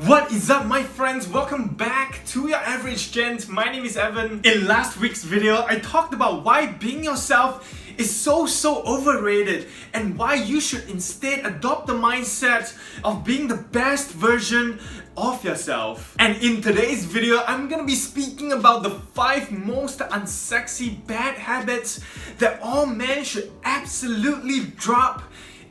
What is up, my friends? Welcome back to Your Average Gent. My name is Evan. In last week's video, I talked about why being yourself is so overrated and why you should instead adopt the mindset of being the best version of yourself. And in today's video, I'm gonna be speaking about the 5 most unsexy bad habits that all men should absolutely drop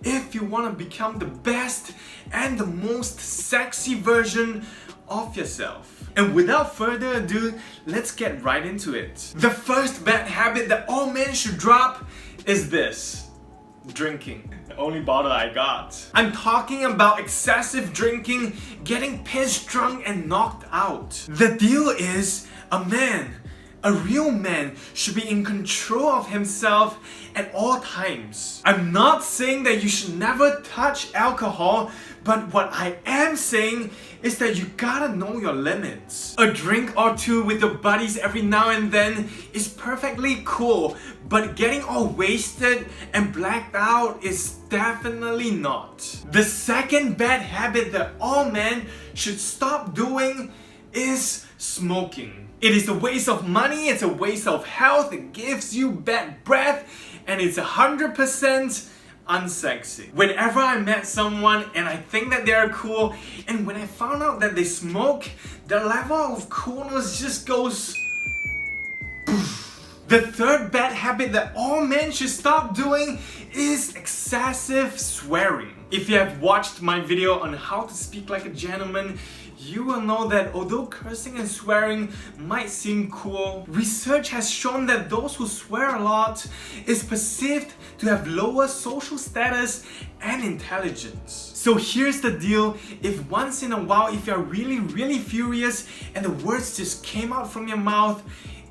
if you want to become the best and the most sexy version of yourself. And without further ado, let's get right into it. The first bad habit that all men should drop is this: drinking. The only bottle I got. I'm talking about excessive drinking, getting pissed drunk and knocked out. The deal is, a real man should be in control of himself at all times. I'm not saying that you should never touch alcohol, but what I am saying is that you gotta know your limits. A drink or two with your buddies every now and then is perfectly cool, but getting all wasted and blacked out is definitely not. The second bad habit that all men should stop doing is smoking. It is a waste of money, it's a waste of health, it gives you bad breath, and it's 100% unsexy. Whenever I met someone and I think that they are cool, and when I found out that they smoke, the level of coolness just goes poof. The third bad habit that all men should stop doing is excessive swearing. If you have watched my video on how to speak like a gentleman, you will know that although cursing and swearing might seem cool, research has shown that those who swear a lot is perceived to have lower social status and intelligence. So here's the deal: if once in a while, if you're really furious and the words just came out from your mouth,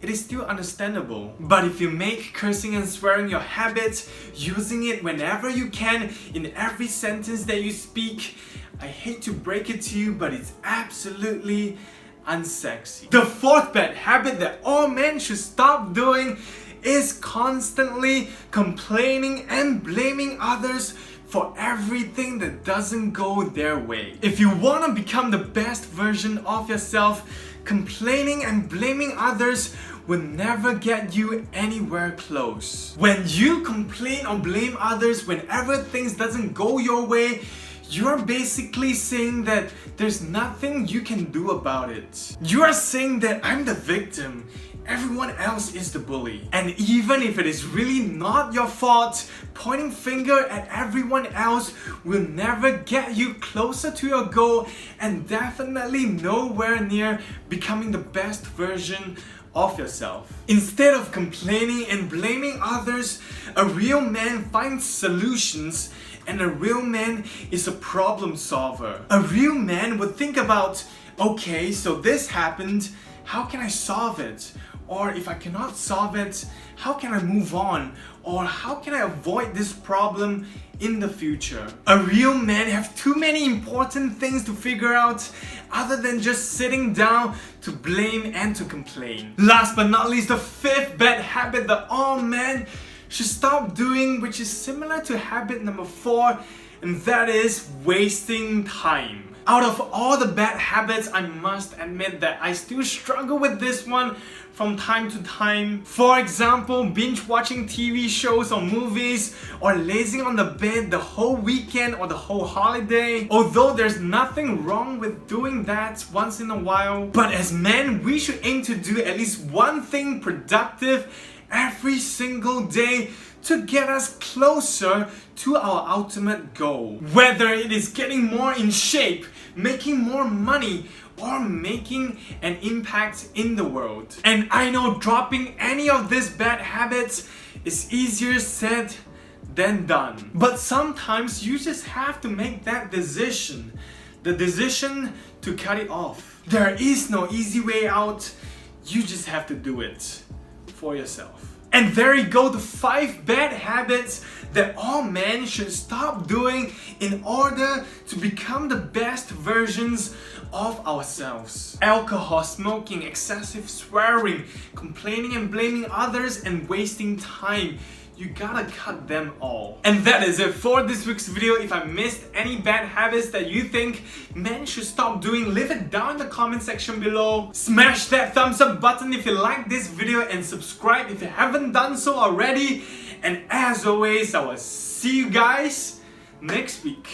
it is still understandable. But if you make cursing and swearing your habit, using it whenever you can in every sentence that you speak, I hate to break it to you, but it's absolutely unsexy. The fourth bad habit that all men should stop doing is constantly complaining and blaming others for everything that doesn't go their way. If you want to become the best version of yourself, complaining and blaming others will never get you anywhere close. When you complain or blame others whenever things doesn't go your way, you're basically saying that there's nothing you can do about it. You are saying that I'm the victim, everyone else is the bully. And even if it is really not your fault, pointing finger at everyone else will never get you closer to your goal and definitely nowhere near becoming the best version of yourself. Instead of complaining and blaming others, a real man finds solutions, and a real man is a problem solver. A real man would think about, okay, so this happened, how can I solve it? Or if I cannot solve it, how can I move on? Or how can I avoid this problem in the future? A real man has too many important things to figure out other than just sitting down to blame and to complain. Last but not least, the fifth bad habit that all men should stop doing, which is similar to habit number 4, and that is wasting time. Out of all the bad habits, I must admit that I still struggle with this one from time to time. For example, binge watching TV shows or movies, or lazing on the bed the whole weekend or the whole holiday. Although there's nothing wrong with doing that once in a while, but as men, we should aim to do at least one thing productive every single day to get us closer to our ultimate goal. Whether it is getting more in shape, making more money, or making an impact in the world. And I know dropping any of these bad habits is easier said than done. But sometimes you just have to make that decision. The decision to cut it off. There is no easy way out. You just have to do it for yourself. And there you go, the 5 bad habits that all men should stop doing in order to become the best versions of ourselves. Alcohol, smoking, excessive swearing, complaining and blaming others, and wasting time. you gotta cut them all. And that is it for this week's video. If I missed any bad habits that you think men should stop doing, leave it down in the comment section below. Smash that thumbs up button if you like this video and subscribe if you haven't done so already. And as always, I will see you guys next week.